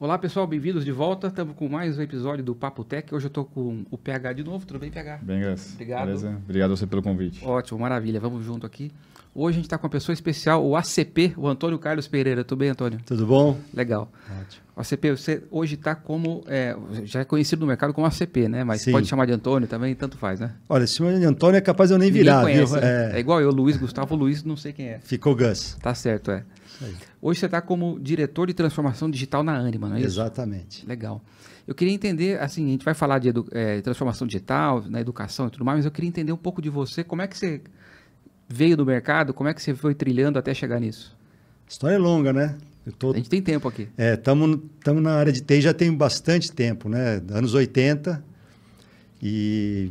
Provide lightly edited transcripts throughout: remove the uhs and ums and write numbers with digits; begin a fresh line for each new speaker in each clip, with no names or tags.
Olá pessoal, bem-vindos de volta. Estamos com mais um episódio do Papo Tech. Hoje eu estou com o PH de novo. Tudo bem, PH?
Bem, graças.
Obrigado.
Beleza? Obrigado a você pelo convite.
Ótimo, maravilha. Vamos junto aqui. Hoje a gente está com uma pessoa especial, o ACP, o Antônio Carlos Pereira. Tudo bem, Antônio?
Tudo bom?
Legal.
Ótimo.
O ACP, você hoje está como, já é conhecido no mercado como ACP, né? Mas
Sim.
pode chamar de Antônio também, tanto faz, né?
Olha, esse de Antônio é capaz de eu nem
Ninguém
virar,
conhece,
viu?
né? É igual eu, Luiz Gustavo Luiz, não sei quem é.
Ficou Gus.
Tá certo, é.
Isso aí.
Hoje você está como diretor de transformação digital na Anima, não é isso?
Exatamente.
Legal. Eu queria entender, assim, a gente vai falar de transformação digital, na educação e tudo mais, mas eu queria entender um pouco de você, como é que você veio do mercado, como é que você foi trilhando até chegar nisso?
A história é longa, né?
A gente tem tempo aqui.
Estamos na área de TI já tem bastante tempo, né? Anos 80.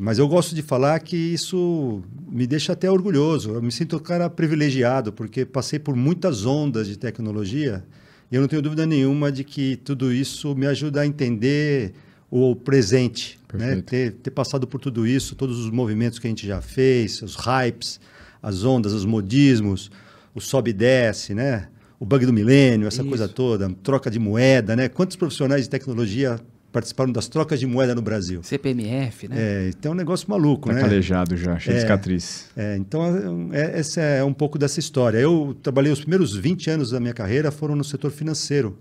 Mas eu gosto de falar que isso me deixa até orgulhoso. Eu me sinto um cara privilegiado, porque passei por muitas ondas de tecnologia e eu não tenho dúvida nenhuma de que tudo isso me ajuda a entender o presente. Né? Ter passado por tudo isso, todos os movimentos que a gente já fez, os hypes, as ondas, os modismos, o sobe e desce, né? O bug do milênio, essa coisa toda, troca de moeda, né? Quantos profissionais de tecnologia participaram das trocas de moeda no Brasil?
CPMF, né?
Então é um negócio maluco, né?
Calejado já, cheio de cicatriz.
Então, essa é um pouco dessa história. Eu trabalhei os primeiros 20 anos da minha carreira foram no setor financeiro,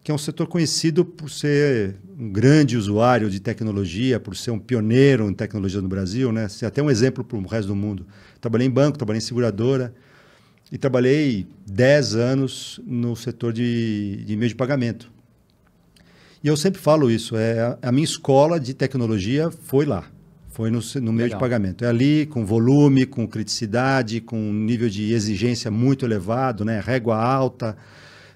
que é um setor conhecido por ser um grande usuário de tecnologia, por ser um pioneiro em tecnologia no Brasil, né? Ser até um exemplo para o resto do mundo. Trabalhei em banco, trabalhei em seguradora e trabalhei 10 anos no setor de meio de pagamento. E eu sempre falo isso, a minha escola de tecnologia foi lá, foi no meio de pagamento. É ali, com volume, com criticidade, com um nível de exigência muito elevado, né? Régua alta,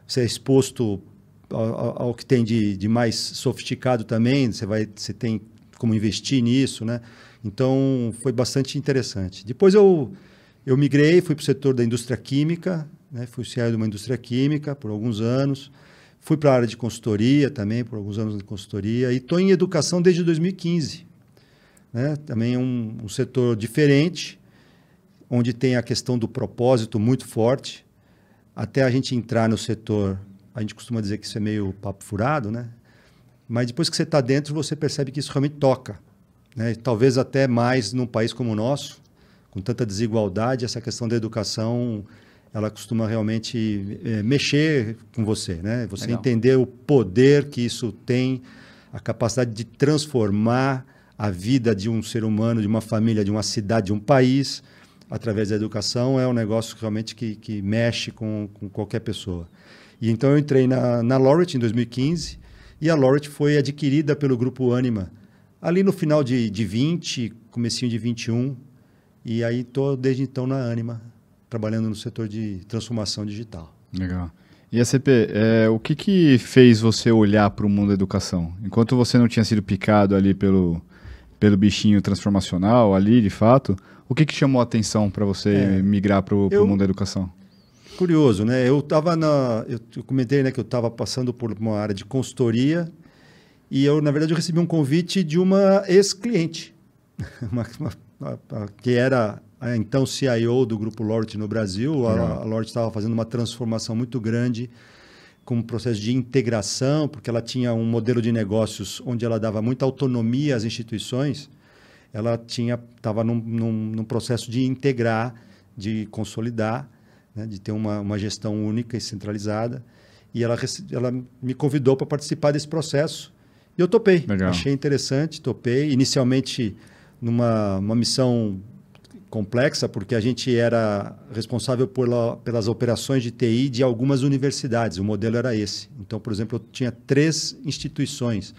você é exposto ao que tem de mais sofisticado também, você tem como investir nisso, né? Então, foi bastante interessante. Depois eu migrei, fui para o setor da indústria química, né? Fui CEO de uma indústria química por alguns anos. Fui para a área de consultoria também, por alguns anos de consultoria. E estou em educação desde 2015. Né? Também é um setor diferente, onde tem a questão do propósito muito forte. Até a gente entrar no setor, a gente costuma dizer que isso é meio papo furado, né? Mas depois que você está dentro, você percebe que isso realmente toca. Né? Talvez até mais num país como o nosso, com tanta desigualdade, essa questão da educação, ela costuma realmente mexer com você, né? Você
Legal.
entender o poder que isso tem, a capacidade de transformar a vida de um ser humano, de uma família, de uma cidade, de um país, através da educação, é um negócio realmente que mexe com qualquer pessoa. E então eu entrei na Laureate em 2015 e a Laureate foi adquirida pelo Grupo Anima ali no final de 20, comecinho de 21, e aí estou desde então na Anima, trabalhando no setor de transformação digital.
Legal. E a CP, o que fez você olhar para o mundo da educação? Enquanto você não tinha sido picado ali pelo bichinho transformacional ali, de fato, o que chamou a atenção para você migrar para o mundo da educação?
Curioso, né? Eu comentei, né, que eu estava passando por uma área de consultoria e na verdade, eu recebi um convite de uma ex-cliente, que era então CIO do Grupo Laureate no Brasil. A Laureate estava fazendo uma transformação muito grande com um processo de integração, porque ela tinha um modelo de negócios onde ela dava muita autonomia às instituições. Ela estava num processo de integrar, de consolidar, né, de ter uma gestão única e centralizada. E ela me convidou para participar desse processo. E eu topei.
Legal.
Achei interessante, topei. Inicialmente, numa missão complexa, porque a gente era responsável pelas operações de TI de algumas universidades. O modelo era esse. Então, por exemplo, eu tinha 3 instituições.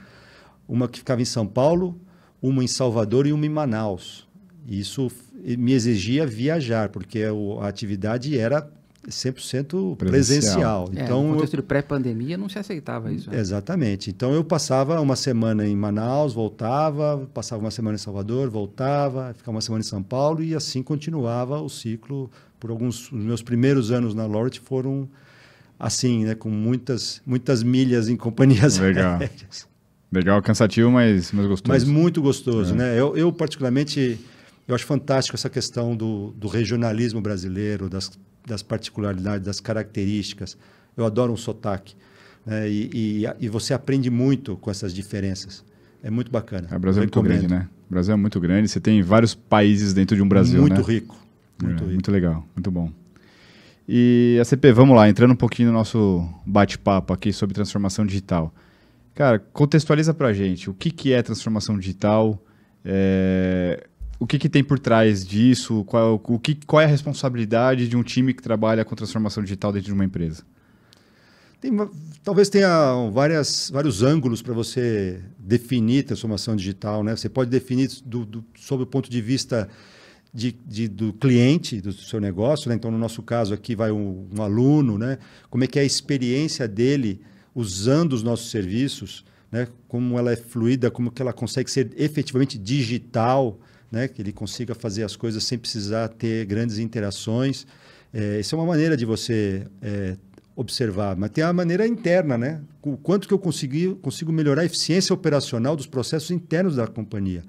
Uma que ficava em São Paulo, uma em Salvador e uma em Manaus. E isso me exigia viajar, porque a atividade era 100% presencial.
Então, no contexto de pré-pandemia não se aceitava isso. Né?
Exatamente. Então, eu passava uma semana em Manaus, voltava, passava uma semana em Salvador, voltava, ficava uma semana em São Paulo e assim continuava o ciclo. Os meus primeiros anos na Laureate foram assim, né, com muitas milhas em companhias aéreas.
Legal, cansativo, mas gostoso.
Mas muito gostoso, né? Eu particularmente, eu acho fantástico essa questão do regionalismo brasileiro, das particularidades, das características. Eu adoro um sotaque. né? E você aprende muito com essas diferenças. É muito bacana.
O Brasil é muito grande, né? O Brasil é muito grande. Você tem vários países dentro de um Brasil,
muito
né?
Rico. Muito rico.
Muito legal, muito bom. E a CP, vamos lá, entrando um pouquinho no nosso bate-papo aqui sobre transformação digital. Cara, contextualiza pra gente o que é transformação digital, o que tem por trás disso, qual é a responsabilidade de um time que trabalha com transformação digital dentro de uma empresa?
Talvez tenha vários ângulos para você definir transformação digital, né? Você pode definir sob o ponto de vista do cliente, do seu negócio, né? Então, no nosso caso aqui vai um aluno, né? Como é que é a experiência dele usando os nossos serviços, né? Como ela é fluida, como que ela consegue ser efetivamente digital, né? Que ele consiga fazer as coisas sem precisar ter grandes interações. Essa é uma maneira de você observar, mas tem a maneira interna, né? O quanto que eu consigo melhorar a eficiência operacional dos processos internos da companhia.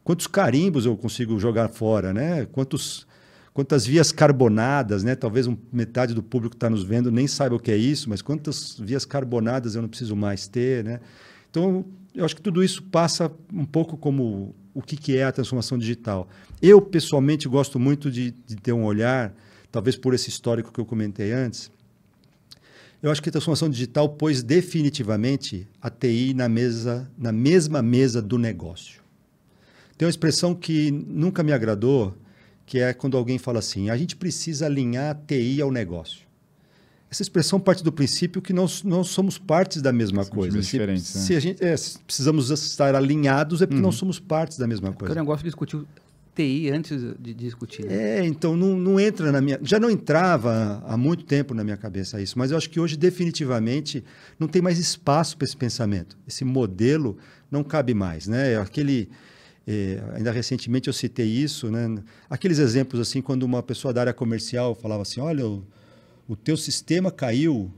Quantos carimbos eu consigo jogar fora, né? Quantas vias carbonadas, né? Talvez metade do público que está nos vendo nem saiba o que é isso, mas quantas vias carbonadas eu não preciso mais ter, né? Então, eu acho que tudo isso passa um pouco como o que é a transformação digital. Eu, pessoalmente, gosto muito de ter um olhar, talvez por esse histórico que eu comentei antes. Eu acho que a transformação digital pôs definitivamente a TI na mesma mesa do negócio. Tem uma expressão que nunca me agradou, que é quando alguém fala assim, a gente precisa alinhar a TI ao negócio. Essa expressão parte do princípio que nós somos partes da mesma coisa. Se a gente precisamos estar alinhados, é porque nós somos partes da mesma coisa.
Porque o negócio discutiu TI antes de discutir. Né?
Então não entra na minha... Já não entrava há muito tempo na minha cabeça isso, mas eu acho que hoje definitivamente não tem mais espaço para esse pensamento. Esse modelo não cabe mais, né? Ainda recentemente eu citei isso, né? Aqueles exemplos assim, quando uma pessoa da área comercial falava assim, olha, o teu sistema caiu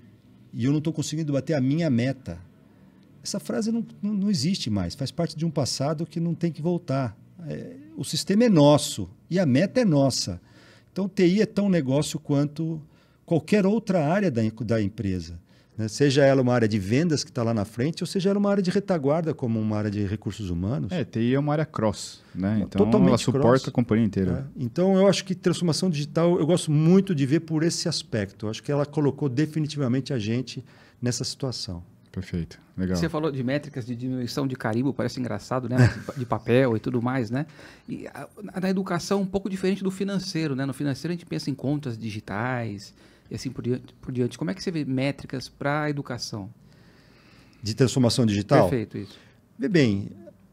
e eu não estou conseguindo bater a minha meta. Essa frase não existe mais, faz parte de um passado que não tem que voltar. O sistema é nosso e a meta é nossa. Então, TI é tão negócio quanto qualquer outra área da empresa. Né? Seja ela uma área de vendas que está lá na frente, ou seja ela uma área de retaguarda, como uma área de recursos humanos.
TI é uma área cross, né? Então,
totalmente
ela suporta
cross.
A companhia inteira.
Então, eu acho que transformação digital, eu gosto muito de ver por esse aspecto. Eu acho que ela colocou definitivamente a gente nessa situação.
Perfeito, legal.
Você falou de métricas de diminuição de carimbo, parece engraçado, né? De papel e tudo mais, né? E na educação, um pouco diferente do financeiro, né? No financeiro, a gente pensa em contas digitais e assim por diante. Como é que você vê métricas para a educação?
De transformação digital?
Perfeito, isso.
Vê bem,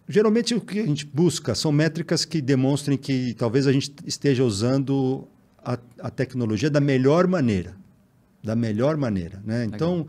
geralmente o que a gente busca são métricas que demonstrem que talvez a gente esteja usando a tecnologia da melhor maneira. Da melhor maneira, né? Então...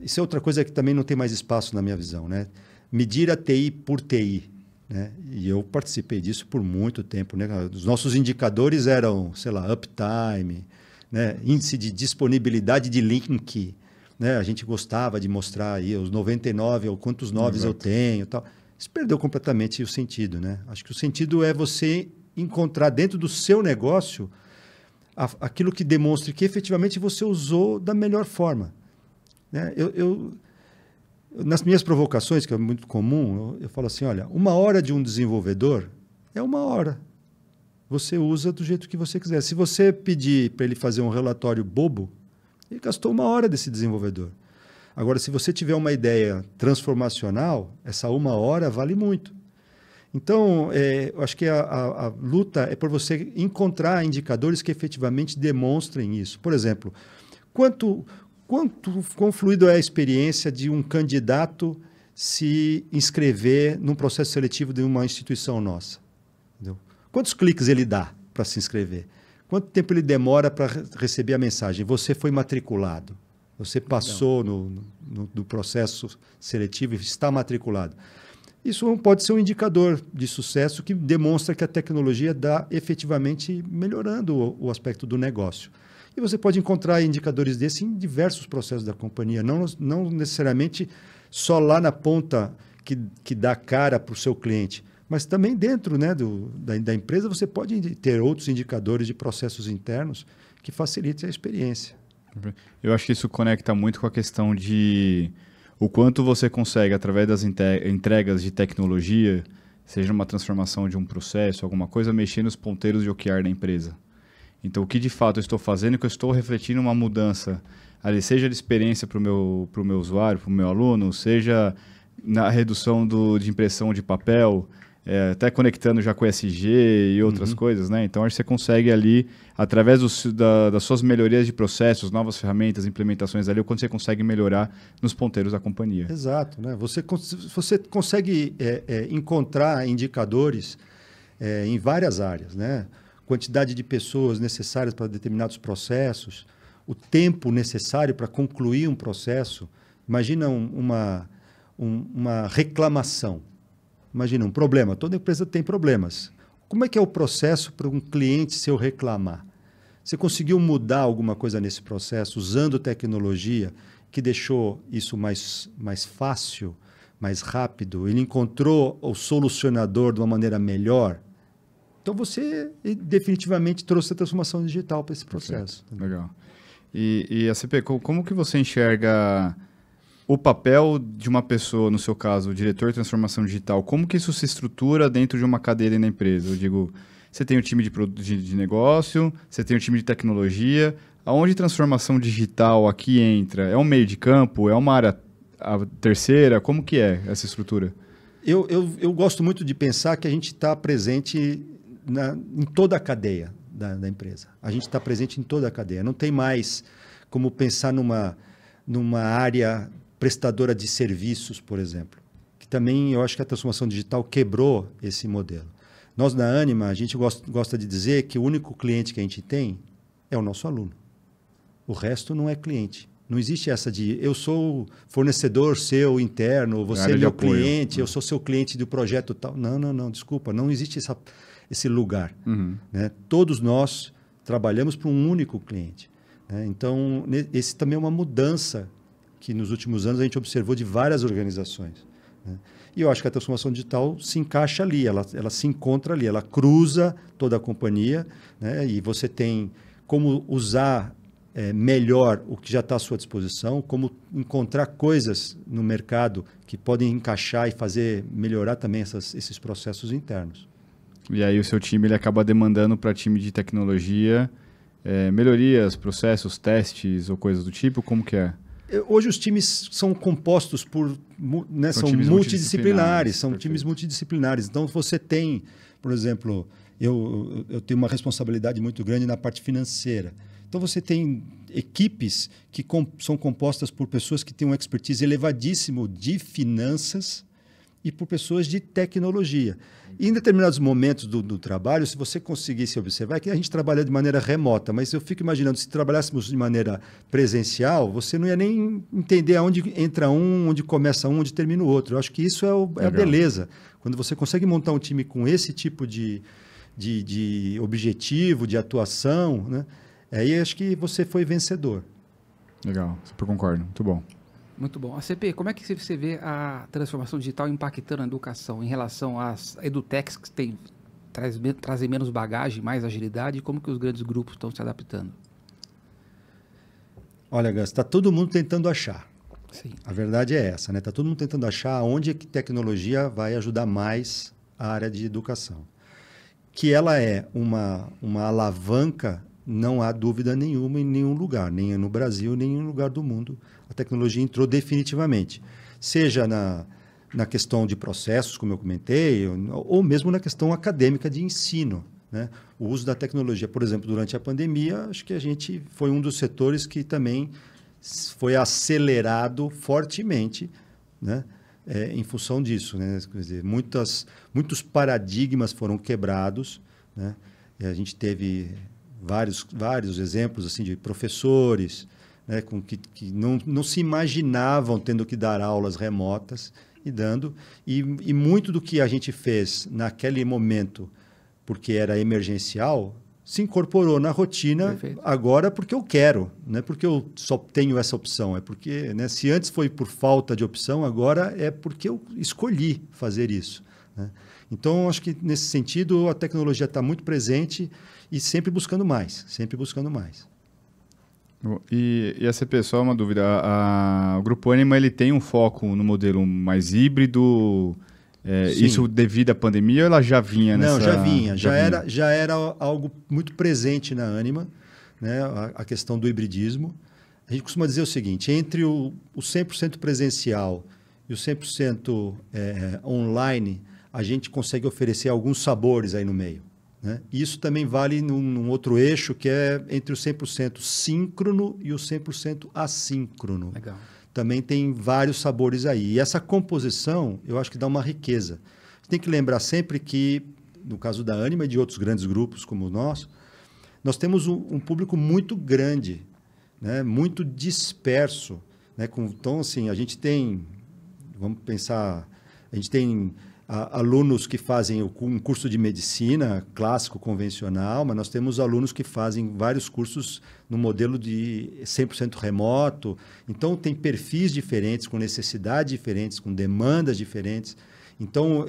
Isso é outra coisa que também não tem mais espaço na minha visão, né? Medir a TI por TI, né? E eu participei disso por muito tempo, né? Os nossos indicadores eram, sei lá, uptime, né? Índice de disponibilidade de link, né? A gente gostava de mostrar aí os 99, ou quantos 9 eu tenho, tal. Isso perdeu completamente o sentido, né? Acho que o sentido é você encontrar dentro do seu negócio aquilo que demonstre que efetivamente você usou da melhor forma. Né? Nas minhas provocações, que é muito comum, eu falo assim, olha, 1 hora de um desenvolvedor é 1 hora. Você usa do jeito que você quiser. Se você pedir para ele fazer um relatório bobo, ele gastou 1 hora desse desenvolvedor. Agora, se você tiver uma ideia transformacional, essa 1 hora vale muito. Então, eu acho que a luta é por você encontrar indicadores que efetivamente demonstrem isso. Por exemplo, quão fluido é a experiência de um candidato se inscrever num processo seletivo de uma instituição nossa? Entendeu? Quantos cliques ele dá para se inscrever? Quanto tempo ele demora para receber a mensagem? Você foi matriculado. Você passou no processo seletivo e está matriculado. Isso pode ser um indicador de sucesso que demonstra que a tecnologia está efetivamente melhorando o aspecto do negócio. E você pode encontrar indicadores desses em diversos processos da companhia, não necessariamente só lá na ponta que dá cara para o seu cliente, mas também dentro, né, da empresa você pode ter outros indicadores de processos internos que facilitem a experiência.
Eu acho que isso conecta muito com a questão de o quanto você consegue, através das entregas de tecnologia, seja uma transformação de um processo, alguma coisa, mexer nos ponteiros de OKR da empresa. Então, o que de fato eu estou fazendo, que eu estou refletindo uma mudança, ali, seja de experiência para o meu usuário, para o meu aluno, seja na redução de impressão de papel, até conectando já com ESG e outras coisas, né? Então, acho que você consegue ali, através das suas melhorias de processos, novas ferramentas, implementações ali, o quanto você consegue melhorar nos ponteiros da companhia.
Exato, né? Você consegue encontrar indicadores em várias áreas, né? Quantidade de pessoas necessárias para determinados processos, o tempo necessário para concluir um processo. Imagina uma reclamação. Imagina um problema. Toda empresa tem problemas. Como é que é o processo para um cliente seu reclamar? Você conseguiu mudar alguma coisa nesse processo usando tecnologia que deixou isso mais fácil, mais rápido? Ele encontrou o solucionador de uma maneira melhor? Então, você definitivamente trouxe a transformação digital para esse processo.
Legal. E a CP, como que você enxerga o papel de uma pessoa, no seu caso, o diretor de transformação digital? Como que isso se estrutura dentro de uma cadeia na empresa? Eu digo, você tem o time de negócio, você tem o time de tecnologia. Aonde transformação digital aqui entra? É um meio de campo? É uma área terceira? Como que é essa estrutura?
Eu gosto muito de pensar que a gente está presente em toda a cadeia da empresa. A gente está presente em toda a cadeia. Não tem mais como pensar numa área prestadora de serviços, por exemplo. Que também eu acho que a transformação digital quebrou esse modelo. Nós, na Anima, a gente gosta de dizer que o único cliente que a gente tem é o nosso aluno. O resto não é cliente. Não existe essa de eu sou fornecedor seu interno, você é meu cliente, eu sou seu cliente do projeto tal. Não, desculpa, não existe esse lugar. Né? Todos nós trabalhamos para um único cliente. Né? Então, esse também é uma mudança que nos últimos anos a gente observou de várias organizações. Né? E eu acho que a transformação digital se encaixa ali, ela se encontra ali, ela cruza toda a companhia, né? E você tem como usar melhor o que já está à sua disposição, como encontrar coisas no mercado que podem encaixar e fazer melhorar também esses processos internos.
E aí o seu time ele acaba demandando para time de tecnologia melhorias, processos, testes ou coisas do tipo? Como que é?
Hoje os times são compostos por... Né, são multidisciplinares, são times multidisciplinares. Então você tem, por exemplo, eu tenho uma responsabilidade muito grande na parte financeira. Então, você tem equipes que são compostas por pessoas que têm uma expertise elevadíssimo de finanças e por pessoas de tecnologia. E em determinados momentos do trabalho, se você conseguisse observar, é que a gente trabalha de maneira remota, mas eu fico imaginando, se trabalhássemos de maneira presencial, você não ia nem entender aonde entra um, onde começa um, onde termina o outro. Eu acho que isso é a beleza. Quando você consegue montar um time com esse tipo de objetivo, de atuação, né? Aí acho que você foi vencedor.
Legal, super concordo. Muito bom.
Muito bom. A CP, como é que você vê a transformação digital impactando a educação em relação às edutechs que trazem menos bagagem, mais agilidade, e como que os grandes grupos estão se adaptando?
Olha, Gus, está todo mundo tentando achar.
Sim.
A verdade é essa, né? Está todo mundo tentando achar onde é que tecnologia vai ajudar mais a área de educação. Que ela é uma alavanca, não há dúvida nenhuma em nenhum lugar, nem no Brasil, nem em nenhum lugar do mundo. A tecnologia entrou definitivamente. Seja na questão de processos, como eu comentei, ou mesmo na questão acadêmica de ensino. Né? O uso da tecnologia, por exemplo, durante a pandemia, acho que a gente foi um dos setores que também foi acelerado fortemente, né? Em função disso. Né? Quer dizer, muitos paradigmas foram quebrados, né? E a gente teve vários exemplos assim, de professores, né, que não se imaginavam tendo que dar aulas remotas e dando. E muito do que a gente fez naquele momento, porque era emergencial, se incorporou na rotina. Perfeito. Agora porque eu quero, não é porque eu só tenho essa opção, é porque, né, se antes foi por falta de opção, agora é porque eu escolhi fazer isso. Né? Então, acho que nesse sentido a tecnologia está muito presente e sempre buscando mais, sempre buscando mais.
E a CP, só uma dúvida, o Grupo Ânima ele tem um foco no modelo mais híbrido, isso devido à pandemia ou ela já vinha nessa...
Não, já vinha, já era algo muito presente na Ânima, né? A questão do hibridismo. A gente costuma dizer o seguinte, entre o 100% presencial e o 100% online, a gente consegue oferecer alguns sabores aí no meio. Né? Isso também vale num outro eixo, que é entre o 100% síncrono e o 100% assíncrono.
Legal.
Também tem vários sabores aí. E essa composição, eu acho que dá uma riqueza. Você tem que lembrar sempre que, no caso da Ânima e de outros grandes grupos como o nosso, nós temos um público muito grande, né? Muito disperso. Né? Então, assim, a gente tem, vamos pensar, a gente tem alunos que fazem um curso de medicina clássico, convencional, mas nós temos alunos que fazem vários cursos no modelo de 100% remoto. Então, tem perfis diferentes, com necessidades diferentes, com demandas diferentes. Então,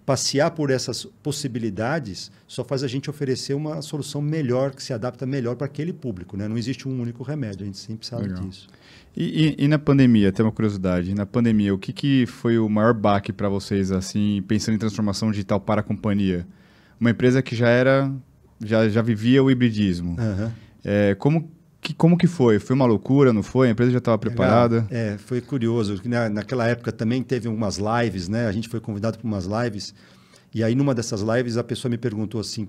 passear por essas possibilidades só faz a gente oferecer uma solução melhor, que se adapta melhor para aquele público. Né? Não existe um único remédio, a gente sempre sabe disso.
E na pandemia, tem uma curiosidade, na pandemia, o que foi o maior baque para vocês, assim, pensando em transformação digital para a companhia? Uma empresa que já vivia o hibridismo.
Uhum.
Como que foi? Foi uma loucura, não foi? A empresa já estava preparada?
Foi curioso. Naquela época também teve umas lives, né? A gente foi convidado para umas lives, e aí numa dessas lives a pessoa me perguntou assim,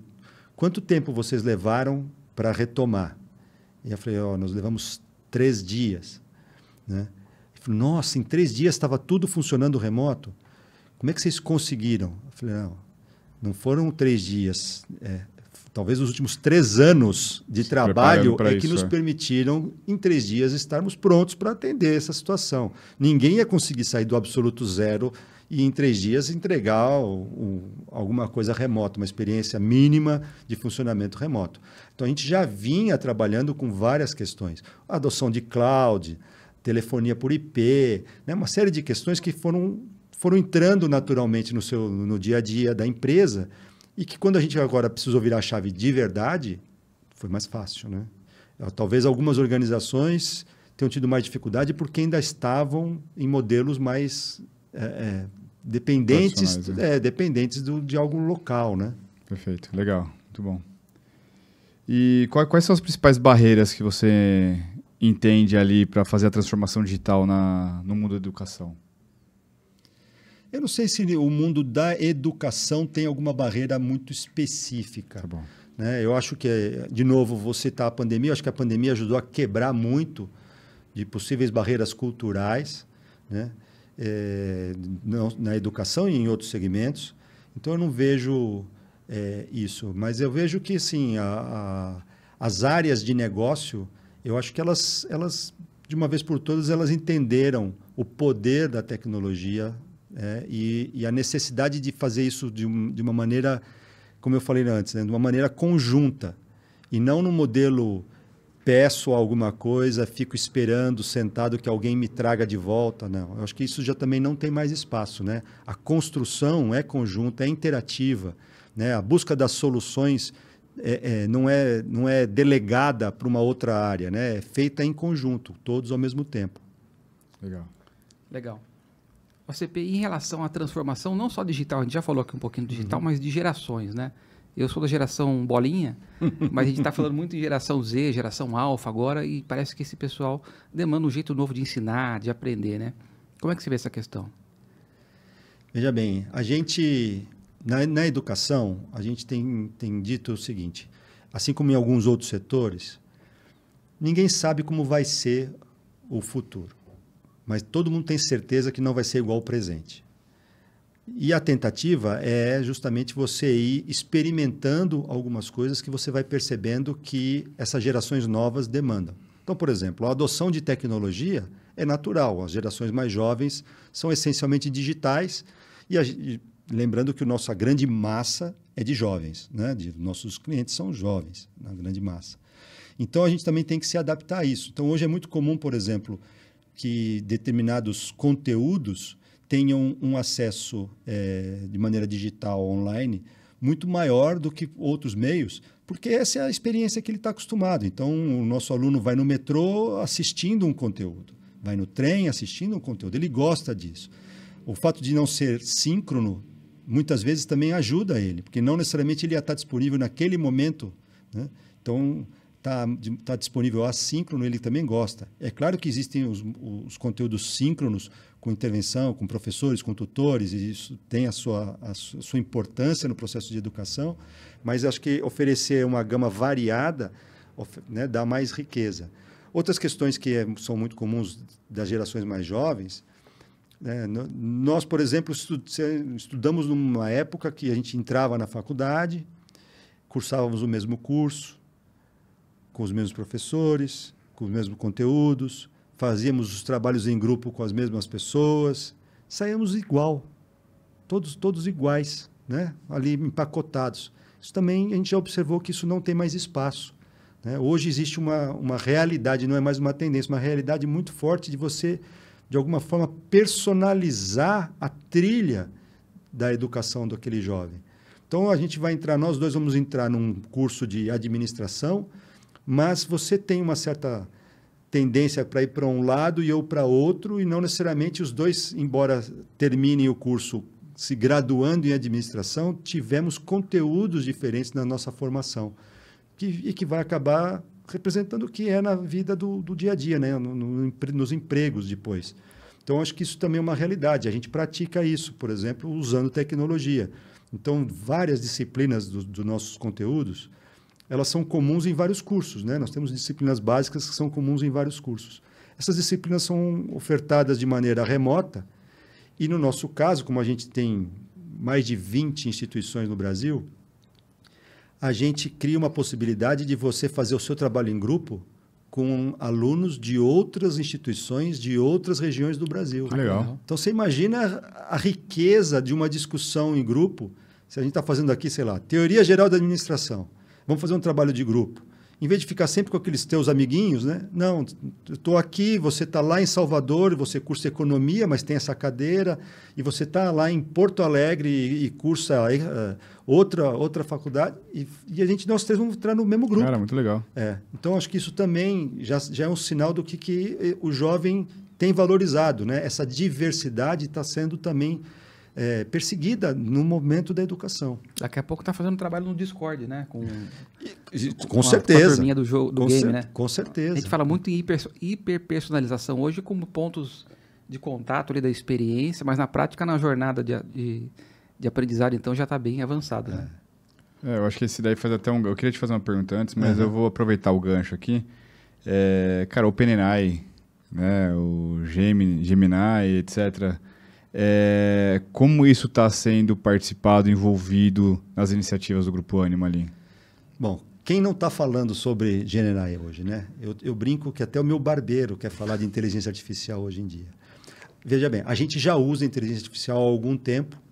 quanto tempo vocês levaram para retomar? E eu falei, nós levamos 3 dias. Né? Ele falou, nossa, em 3 dias estava tudo funcionando remoto? Como é que vocês conseguiram? Eu falei, não foram 3 dias. Talvez os últimos 3 anos de trabalho que nos permitiram, em 3 dias, estarmos prontos para atender essa situação. Ninguém ia conseguir sair do absoluto zero e, em 3 dias, entregar alguma coisa remota, uma experiência mínima de funcionamento remoto. Então, a gente já vinha trabalhando com várias questões. A adoção de cloud, telefonia por IP, né? Uma série de questões que foram entrando naturalmente no dia a dia da empresa e que, quando a gente agora precisou virar a chave de verdade, foi mais fácil. Né? Talvez algumas organizações tenham tido mais dificuldade porque ainda estavam em modelos mais dependentes, dependentes de algo local. Né?
Perfeito, legal, muito bom. E quais são as principais barreiras que você entende ali para fazer a transformação digital no mundo da educação?
Eu não sei se o mundo da educação tem alguma barreira muito específica.
Tá bom.
Né? Eu acho que, de novo, vou citar a pandemia, eu acho que a pandemia ajudou a quebrar muito de possíveis barreiras culturais, né? Na educação e em outros segmentos. Então, eu não vejo isso. Mas eu vejo que, sim, as áreas de negócio, eu acho que elas, de uma vez por todas, elas entenderam o poder da tecnologia e a necessidade de fazer isso de uma maneira, como eu falei antes, né? De uma maneira conjunta. E não no modelo peço alguma coisa, fico esperando, sentado, que alguém me traga de volta. Não, eu acho que isso já também não tem mais espaço. Né? A construção é conjunta, é interativa. Né? A busca das soluções não é delegada para uma outra área. Né? É feita em conjunto, todos ao mesmo tempo.
Legal. O CP, em relação à transformação, não só digital, a gente já falou aqui um pouquinho do digital, mas de gerações, né? Eu sou da geração bolinha, mas a gente está falando muito de geração Z, geração alfa agora, e parece que esse pessoal demanda um jeito novo de ensinar, de aprender, né? Como é que você vê essa questão?
Veja bem, a gente, na educação, a gente tem dito o seguinte, assim como em alguns outros setores, ninguém sabe como vai ser o futuro. Mas todo mundo tem certeza que não vai ser igual ao presente. E a tentativa é justamente você ir experimentando algumas coisas que você vai percebendo que essas gerações novas demandam. Então, por exemplo, a adoção de tecnologia é natural. As gerações mais jovens são essencialmente digitais e lembrando que a nossa grande massa é de jovens, né? Nossos clientes são jovens, na grande massa. Então, a gente também tem que se adaptar a isso. Então, hoje é muito comum, por exemplo, que determinados conteúdos tenham um acesso de maneira digital, online, muito maior do que outros meios, porque essa é a experiência que ele está acostumado. Então, o nosso aluno vai no metrô assistindo um conteúdo, vai no trem assistindo um conteúdo, ele gosta disso. O fato de não ser síncrono, muitas vezes também ajuda ele, porque não necessariamente ele ia estar disponível naquele momento, né? Então, tá disponível assíncrono, ele também gosta. É claro que existem os conteúdos síncronos, com intervenção, com professores, com tutores, e isso tem a sua importância no processo de educação, mas acho que oferecer uma gama variada, né, dá mais riqueza. Outras questões que são muito comuns das gerações mais jovens, né, nós, por exemplo, estudamos numa época que a gente entrava na faculdade, cursávamos o mesmo curso, com os mesmos professores, com os mesmos conteúdos, fazíamos os trabalhos em grupo com as mesmas pessoas, saíamos igual, todos iguais, né? Ali empacotados. Isso também, a gente já observou que isso não tem mais espaço, né? Hoje existe uma realidade, não é mais uma tendência, uma realidade muito forte de você, de alguma forma, personalizar a trilha da educação daquele jovem. Então, nós dois vamos entrar num curso de administração, mas você tem uma certa tendência para ir para um lado e eu para outro, e não necessariamente os dois, embora terminem o curso se graduando em administração, tivemos conteúdos diferentes na nossa formação, e que vai acabar representando o que é na vida do dia a dia, né? Nos empregos depois. Então, acho que isso também é uma realidade. A gente pratica isso, por exemplo, usando tecnologia. Então, várias disciplinas dos nossos conteúdos, elas são comuns em vários cursos, né? Nós temos disciplinas básicas que são comuns em vários cursos. Essas disciplinas são ofertadas de maneira remota e, no nosso caso, como a gente tem mais de 20 instituições no Brasil, a gente cria uma possibilidade de você fazer o seu trabalho em grupo com alunos de outras instituições, de outras regiões do Brasil.
Legal.
Então, você imagina a riqueza de uma discussão em grupo. Se a gente está fazendo aqui, sei lá, Teoria Geral da Administração. Vamos fazer um trabalho de grupo. Em vez de ficar sempre com aqueles teus amiguinhos, né? Não, eu estou aqui, você está lá em Salvador, você cursa economia, mas tem essa cadeira, e você está lá em Porto Alegre e cursa outra faculdade, e nós três vamos entrar no mesmo grupo.
Cara, muito legal.
Então, acho que isso também já é um sinal do que o jovem tem valorizado, né? Essa diversidade está sendo também perseguida no momento da educação.
Daqui a pouco está fazendo trabalho no Discord, né?
Com certeza.
Com a turminha do game, né?
Com certeza.
A gente fala muito em hiperpersonalização hoje como pontos de contato ali da experiência, mas na prática, na jornada de aprendizado, então, já está bem avançado, né?
Eu acho que esse daí faz até Eu queria te fazer uma pergunta antes, mas eu vou aproveitar o gancho aqui. Cara, o OpenAI, né? O Gemini, etc., como isso está sendo participado, envolvido nas iniciativas do Grupo Ânima ali?
Bom, quem não está falando sobre GenAI hoje, né? Eu brinco que até o meu barbeiro quer falar de inteligência artificial hoje em dia. Veja bem, a gente já usa inteligência artificial há algum tempo,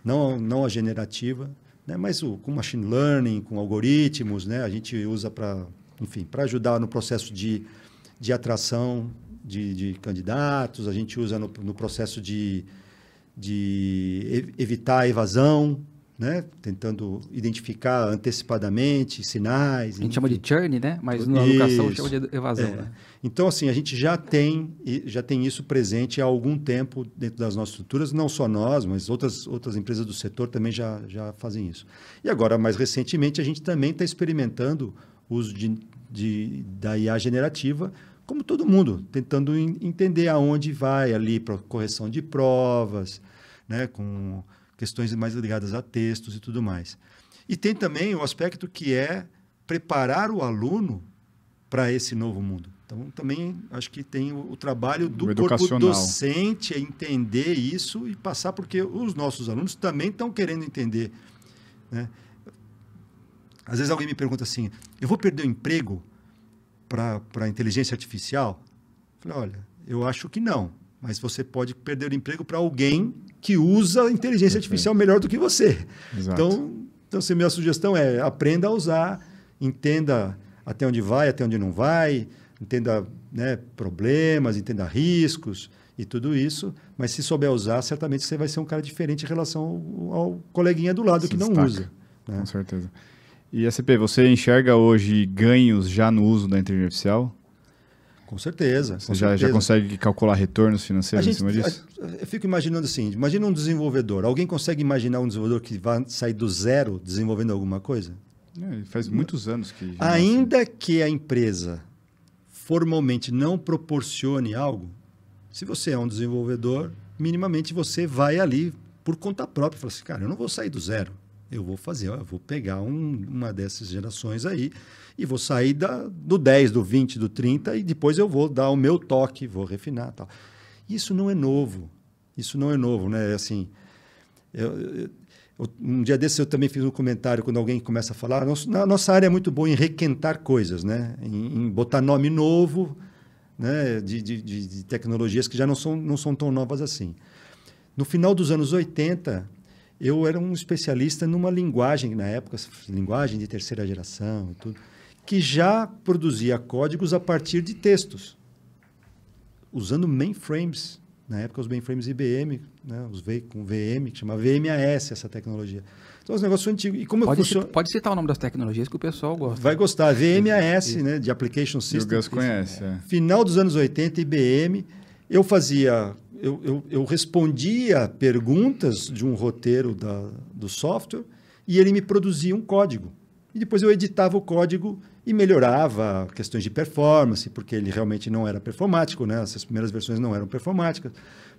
não a generativa, né? Mas com machine learning, com algoritmos, né? A gente usa para ajudar no processo de atração de candidatos, a gente usa no processo de evitar a evasão, né? Tentando identificar antecipadamente sinais.
A gente chama de churn, né? Mas na educação chama de evasão. Né?
Então, assim, a gente já tem isso presente há algum tempo dentro das nossas estruturas, não só nós, mas outras empresas do setor também já fazem isso. E agora, mais recentemente, a gente também está experimentando o uso da IA generativa, como todo mundo, tentando entender aonde vai ali para correção de provas, né, com questões mais ligadas a textos e tudo mais. E tem também o aspecto que é preparar o aluno para esse novo mundo. Então, também acho que tem o trabalho do corpo docente entender isso e passar, porque os nossos alunos também estão querendo entender, né? Às vezes alguém me pergunta assim, eu vou perder o emprego para a inteligência artificial? Eu falei, olha, eu acho que não, mas você pode perder o emprego para alguém que usa a inteligência artificial melhor do que você. Exato. Então, se minha sugestão é aprenda a usar, entenda até onde vai, até onde não vai, entenda, né, problemas, entenda riscos e tudo isso, mas se souber usar, certamente você vai ser um cara diferente em relação ao coleguinha do lado que não usa. né?
Com certeza. E ACP, você enxerga hoje ganhos já no uso da inteligência artificial?
Com certeza.
Você já consegue calcular retornos financeiros em cima disso?
Eu fico imaginando assim, imagina um desenvolvedor. Alguém consegue imaginar um desenvolvedor que vai sair do zero desenvolvendo alguma coisa?
Faz muitos anos que...
Ainda que a empresa formalmente não proporcione algo, se você é um desenvolvedor, minimamente você vai ali por conta própria. Fala assim, cara, eu não vou sair do zero. Eu vou fazer, eu vou pegar uma dessas gerações aí e vou sair do 10, do 20, do 30 e depois eu vou dar o meu toque, vou refinar e tal. Isso não é novo. Isso não é novo, né? Assim, um dia desses eu também fiz um comentário quando alguém começa a falar, a nossa área é muito boa em requentar coisas, né? Em botar nome novo, né? de tecnologias que já não são tão novas assim. No final dos anos 80, eu era um especialista numa linguagem, na época, linguagem de terceira geração e tudo, que já produzia códigos a partir de textos, usando mainframes. Na época, os mainframes IBM, né, com VM, que chama VMAS, essa tecnologia. Então, os negócios antigos. E como
pode citar o nome das tecnologias que o pessoal gosta.
Vai gostar. VMAS, né, de Application System.
O Gus conhece.
Final dos anos 80, IBM. Eu respondia perguntas de um roteiro do software e ele me produzia um código. E depois eu editava o código e melhorava questões de performance, porque ele realmente não era performático, né? Essas primeiras versões não eram performáticas.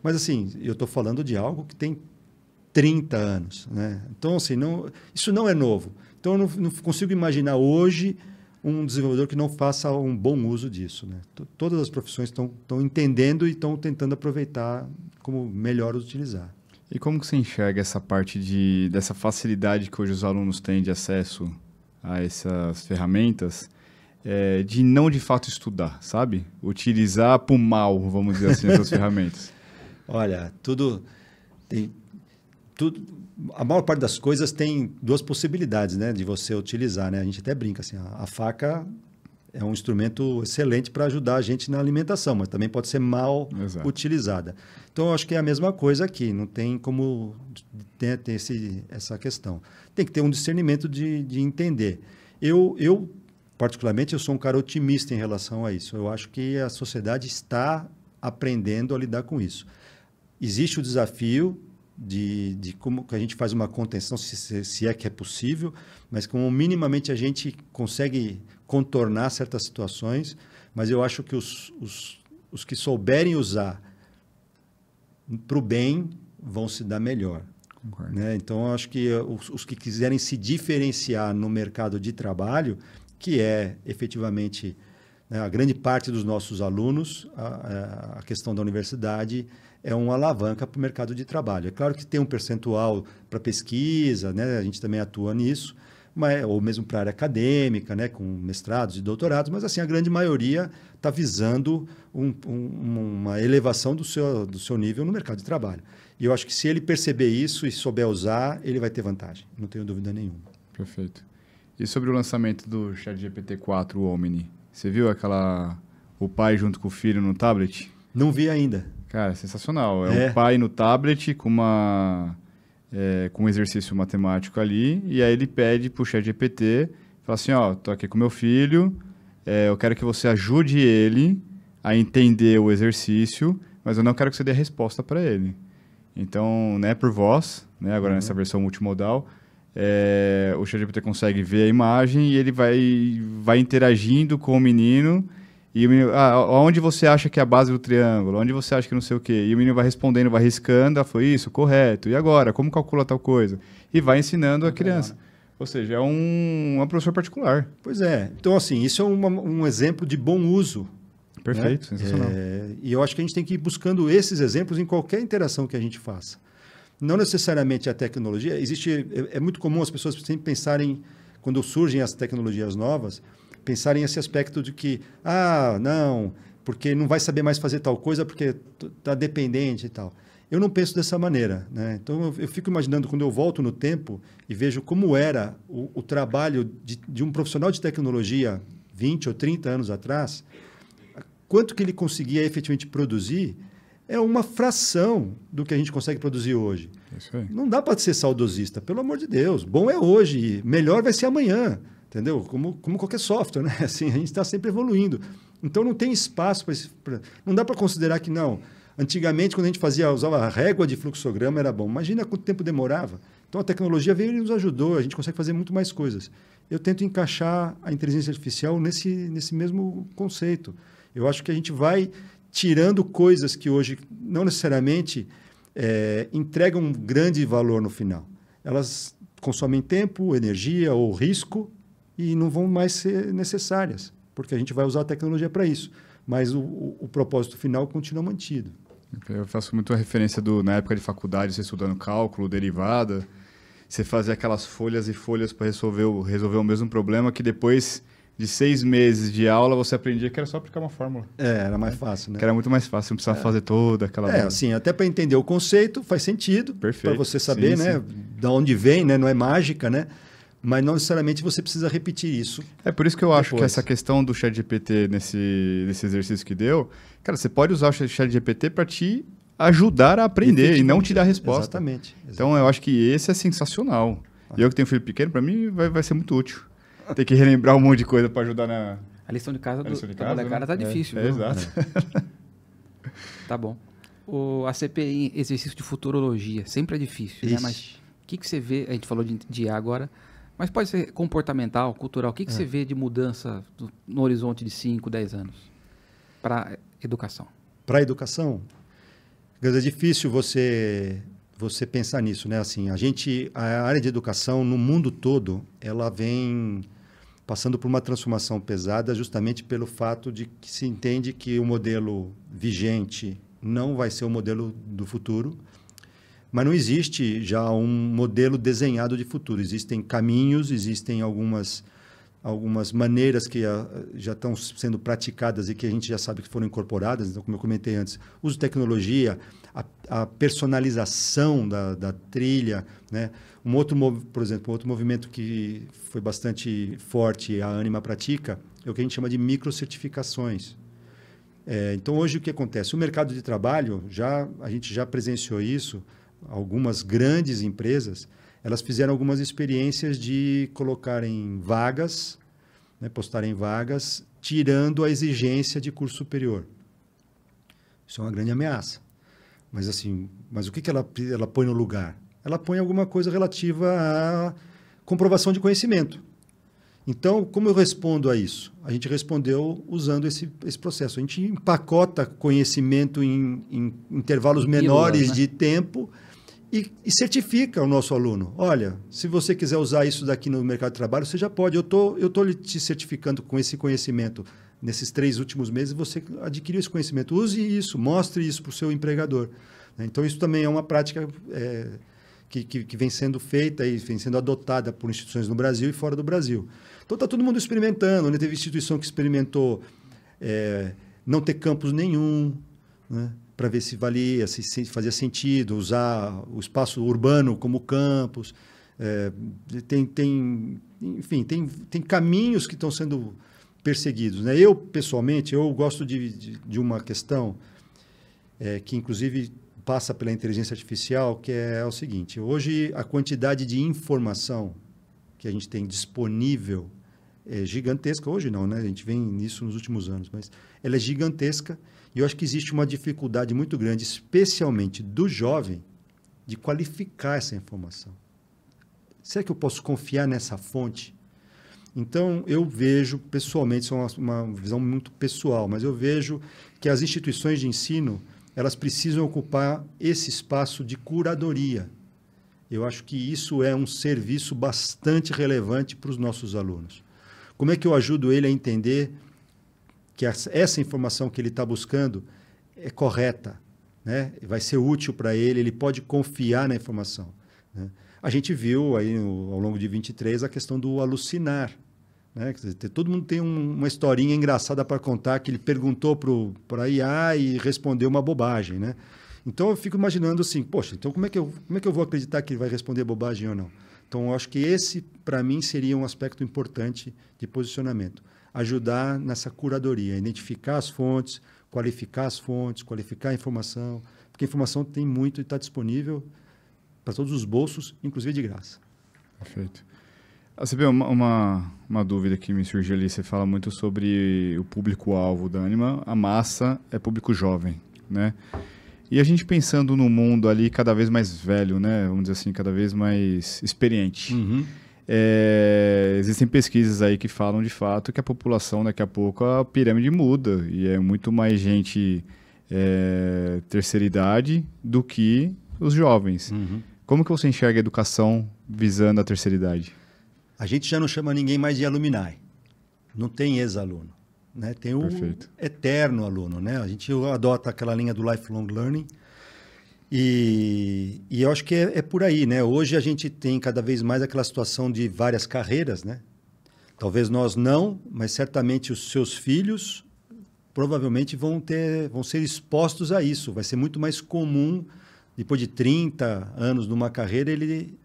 Mas, assim, eu estou falando de algo que tem 30 anos, né? Então, assim, isso não é novo. Então, eu não consigo imaginar hoje um desenvolvedor que não faça um bom uso disso, né? Todas as profissões estão entendendo e estão tentando aproveitar como melhor utilizar.
E como que você enxerga essa parte dessa facilidade que hoje os alunos têm de acesso a essas ferramentas, de não de fato estudar, sabe? Utilizar para o mal, vamos dizer assim, essas ferramentas.
Olha, a maior parte das coisas tem duas possibilidades, né, de você utilizar, né? A gente até brinca assim, a faca é um instrumento excelente para ajudar a gente na alimentação, mas também pode ser mal utilizada. Então, eu acho que é a mesma coisa aqui, não tem como ter essa questão. Tem que ter um discernimento de entender. Eu, particularmente, eu sou um cara otimista em relação a isso. Eu acho que a sociedade está aprendendo a lidar com isso. Existe o desafio de como que a gente faz uma contenção, se é que é possível, mas como minimamente a gente consegue contornar certas situações, mas eu acho que os que souberem usar para o bem vão se dar melhor. Né? Então, eu acho que os que quiserem se diferenciar no mercado de trabalho, que é efetivamente, né, a grande parte dos nossos alunos, a questão da universidade é uma alavanca para o mercado de trabalho. É claro que tem um percentual para pesquisa, né? A gente também atua nisso, ou mesmo para a área acadêmica, né? Com mestrados e doutorados, mas assim, a grande maioria está visando uma elevação do seu nível no mercado de trabalho. E eu acho que se ele perceber isso e souber usar, ele vai ter vantagem, não tenho dúvida nenhuma.
Perfeito. E sobre o lançamento do ChatGPT-4, o Omni, você viu o pai junto com o filho no tablet?
Não vi ainda.
Cara, é sensacional. É um pai no tablet com um exercício matemático ali, e aí ele pede para o ChatGPT, fala assim, tô aqui com meu filho, eu quero que você ajude ele a entender o exercício, mas eu não quero que você dê a resposta para ele. Então, né, por voz, né, agora nessa versão multimodal, o ChatGPT consegue ver a imagem e ele vai interagindo com o menino. E o menino, onde você acha que é a base do triângulo? Onde você acha que não sei o quê? E o menino vai respondendo, vai riscando. Foi isso, correto. E agora? Como calcula tal coisa? E vai ensinando a criança. Ou seja, é um professor particular.
Pois é. Então, assim, isso é um exemplo de bom uso.
Perfeito, né? Sensacional.
E eu acho que a gente tem que ir buscando esses exemplos em qualquer interação que a gente faça. Não necessariamente a tecnologia. É muito comum as pessoas sempre pensarem, quando surgem as tecnologias novas, pensarem esse aspecto de que, não, porque não vai saber mais fazer tal coisa porque está dependente e tal. Eu não penso dessa maneira, né? Então, eu fico imaginando, quando eu volto no tempo e vejo como era o trabalho de um profissional de tecnologia 20 ou 30 anos atrás, quanto que ele conseguia efetivamente produzir é uma fração do que a gente consegue produzir hoje.
Isso aí.
Não dá para ser saudosista, pelo amor de Deus. Bom é hoje, melhor vai ser amanhã, entendeu? Como qualquer software, né? Assim, a gente está sempre evoluindo. Então não tem espaço para... Não dá para considerar que não. Antigamente, quando a gente usava a régua de fluxograma, era bom. Imagina quanto tempo demorava. Então a tecnologia veio e nos ajudou, a gente consegue fazer muito mais coisas. Eu tento encaixar a inteligência artificial nesse mesmo conceito. Eu acho que a gente vai tirando coisas que hoje não necessariamente entregam um grande valor no final. Elas consomem tempo, energia ou risco e não vão mais ser necessárias, porque a gente vai usar a tecnologia para isso. Mas o propósito final continua mantido.
Eu faço muito a referência na época de faculdade, você estudando cálculo, derivada, você fazia aquelas folhas e folhas para resolver o mesmo problema que depois de 6 meses de aula você aprendia que era só aplicar uma fórmula.
Era mais fácil, né?
Que era muito mais fácil, não precisava fazer toda aquela...
assim, até para entender o conceito faz sentido, para você saber,
sim,
né, da onde vem, né, não é mágica, né? Mas não necessariamente você precisa repetir isso.
É por isso que eu acho que essa questão do ChatGPT nesse exercício que deu, cara, você pode usar o ChatGPT para te ajudar a aprender e não te dar resposta.
Exatamente.
Então eu acho que esse é sensacional. E eu que tenho filho pequeno, para mim vai ser muito útil. Ter que relembrar um monte de coisa para ajudar na...
A lição de casa da molecada tá difícil.
Exato.
Tá bom. A CPI, exercício de futurologia, sempre é difícil, né? Mas o que você vê, a gente falou de IA agora, mas pode ser comportamental, cultural, o que você vê de mudança no horizonte de 5, 10 anos para educação?
Para a educação? É difícil você pensar nisso, né? Assim, a área de educação no mundo todo, ela vem passando por uma transformação pesada justamente pelo fato de que se entende que o modelo vigente não vai ser o modelo do futuro, mas não existe já um modelo desenhado de futuro. Existem caminhos, existem algumas maneiras que já estão sendo praticadas e que a gente já sabe que foram incorporadas. Então, como eu comentei antes, uso de tecnologia, a personalização da trilha, né? Por exemplo, um outro movimento que foi bastante forte, a Ânima pratica, é o que a gente chama de microcertificações. Então, hoje o que acontece? O mercado de trabalho, a gente já presenciou isso, algumas grandes empresas, elas fizeram algumas experiências de colocarem vagas, né, postarem vagas, tirando a exigência de curso superior. Isso é uma grande ameaça. Mas o que ela põe no lugar? Ela põe alguma coisa relativa à comprovação de conhecimento. Então, como eu respondo a isso? A gente respondeu usando esse processo. A gente empacota conhecimento em intervalos menores, né, de tempo e certifica o nosso aluno. Olha, se você quiser usar isso daqui no mercado de trabalho, você já pode. Eu tô te certificando com esse conhecimento. Nesses 3 últimos meses, você adquiriu esse conhecimento. Use isso, mostre isso para o seu empregador. Então, isso também é uma prática que vem sendo feita e vem sendo adotada por instituições no Brasil e fora do Brasil. Então, está todo mundo experimentando. Né? Teve instituição que experimentou não ter campus nenhum, né? Para ver se valia, se fazia sentido usar o espaço urbano como campus. Enfim, tem caminhos que estão sendo perseguidos. Né? Eu, pessoalmente, eu gosto de uma questão que, inclusive, passa pela inteligência artificial, que é o seguinte. Hoje, a quantidade de informação que a gente tem disponível é gigantesca. Hoje não, né? A gente vem nisso nos últimos anos, mas ela é gigantesca e eu acho que existe uma dificuldade muito grande, especialmente do jovem, de qualificar essa informação. Será que eu posso confiar nessa fonte? Então, eu vejo, pessoalmente, isso é uma visão muito pessoal, mas eu vejo que as instituições de ensino, elas precisam ocupar esse espaço de curadoria. Eu acho que isso é um serviço bastante relevante para os nossos alunos. Como é que eu ajudo ele a entender que essa informação que ele está buscando é correta, né? Vai ser útil para ele, ele pode confiar na informação, né? A gente viu aí ao longo de 23 a questão do alucinar, né? Quer dizer, todo mundo tem uma historinha engraçada para contar que ele perguntou para a IA e respondeu uma bobagem, né? Então eu fico imaginando assim, poxa, então como é que eu vou acreditar que ele vai responder bobagem ou não? Então eu acho que esse, para mim, seria um aspecto importante de posicionamento. Ajudar nessa curadoria, identificar as fontes, qualificar as fontes, qualificar a informação, porque a informação tem muito e está disponível para todos os bolsos, inclusive de graça.
Perfeito. Você vê uma dúvida que me surgiu ali, você fala muito sobre o público-alvo da Anima, a massa é público jovem, né? E a gente pensando no mundo ali cada vez mais velho, né? Vamos dizer assim, cada vez mais experiente.
Uhum.
Existem pesquisas aí que falam de fato que a população, daqui a pouco, a pirâmide muda e é muito mais gente terceira idade do que os jovens.
Uhum.
Como que você enxerga a educação visando a terceira idade?
A gente já não chama ninguém mais de alumni. Não tem ex-aluno. Né? Tem o
Perfeito.
eterno aluno. Né? A gente adota aquela linha do lifelong learning. E eu acho que é por aí. Né? Hoje a gente tem cada vez mais aquela situação de várias carreiras. Né? Talvez nós não, mas certamente os seus filhos provavelmente vão ser expostos a isso. Vai ser muito mais comum, depois de 30 anos numa carreira, ele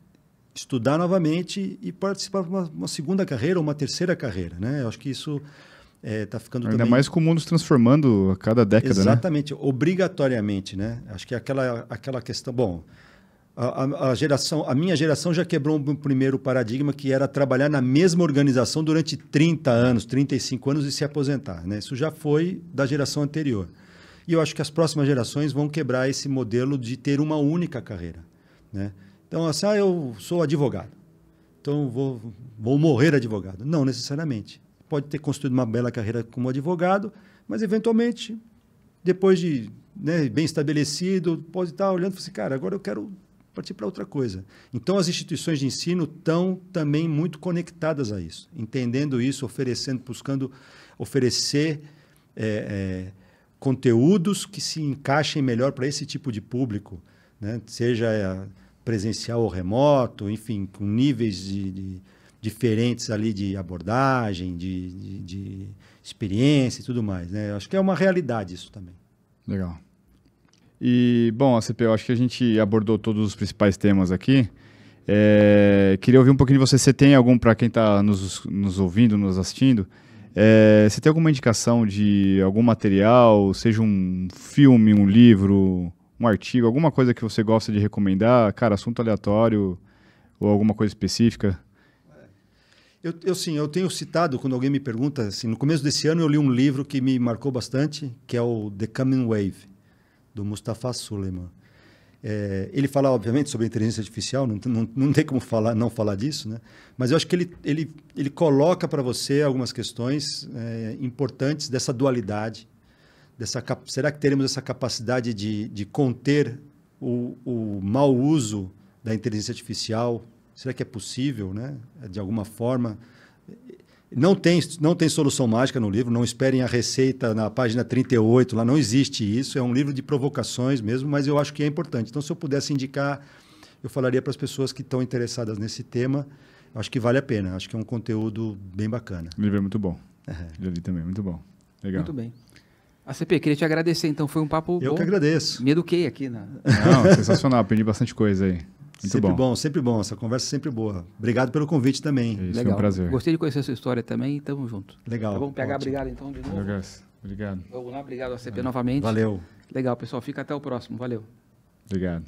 estudar novamente e participar de uma segunda carreira ou uma terceira carreira, né? Eu acho que isso está ficando
ainda
também...
mais com o mundo se transformando a cada década,
Exatamente, né? Obrigatoriamente, né? Acho que aquela questão... Bom, a minha geração já quebrou um primeiro paradigma, que era trabalhar na mesma organização durante 30 anos, 35 anos e se aposentar, né? Isso já foi da geração anterior. E eu acho que as próximas gerações vão quebrar esse modelo de ter uma única carreira, né? Então, assim, eu sou advogado, então vou morrer advogado. Não necessariamente. Pode ter construído uma bela carreira como advogado, mas, eventualmente, depois de bem estabelecido, pode estar olhando e falar assim, cara, agora eu quero partir para outra coisa. Então, as instituições de ensino estão também muito conectadas a isso, entendendo isso, buscando oferecer conteúdos que se encaixem melhor para esse tipo de público, né? Seja presencial ou remoto, enfim, com níveis diferentes ali de abordagem, de experiência e tudo mais, né? Acho que é uma realidade isso também.
Legal. E, bom, ACP, eu acho que a gente abordou todos os principais temas aqui. Queria ouvir um pouquinho de você. Você tem algum, para quem está nos ouvindo, nos assistindo, você tem alguma indicação de algum material, seja um filme, um livro, um artigo, alguma coisa que você gosta de recomendar? Cara, assunto aleatório ou alguma coisa específica?
Eu tenho citado, quando alguém me pergunta, assim, no começo desse ano eu li um livro que me marcou bastante, que é o The Coming Wave, do Mustafa Suleyman. Ele fala, obviamente, sobre inteligência artificial, não tem como não falar disso, né? Mas eu acho que ele coloca para você algumas questões importantes dessa dualidade. Será que teremos essa capacidade de conter o mau uso da inteligência artificial? Será que é possível, né? De alguma forma? Não tem solução mágica no livro, não esperem a receita na página 38, lá não existe isso, é um livro de provocações mesmo, mas eu acho que é importante. Então, se eu pudesse indicar, eu falaria para as pessoas que estão interessadas nesse tema, acho que vale a pena, acho que é um conteúdo bem bacana.
O livro é muito bom, já li também, muito bom. Legal.
Muito bem. ACP, queria te agradecer, então, foi um papo bom.
Eu que agradeço.
Me eduquei aqui.
Não, sensacional, aprendi bastante coisa aí. Muito
sempre bom, essa conversa é sempre boa. Obrigado pelo convite também.
Isso,
legal.
Foi um prazer.
Gostei de conhecer a sua história também e tamo junto.
Legal.
Tá bom, PH,
ótimo.
obrigado então de novo.
Obrigado.
Vamos lá, obrigado ACP novamente.
Valeu.
Legal, pessoal, fica até o próximo, valeu.
Obrigado.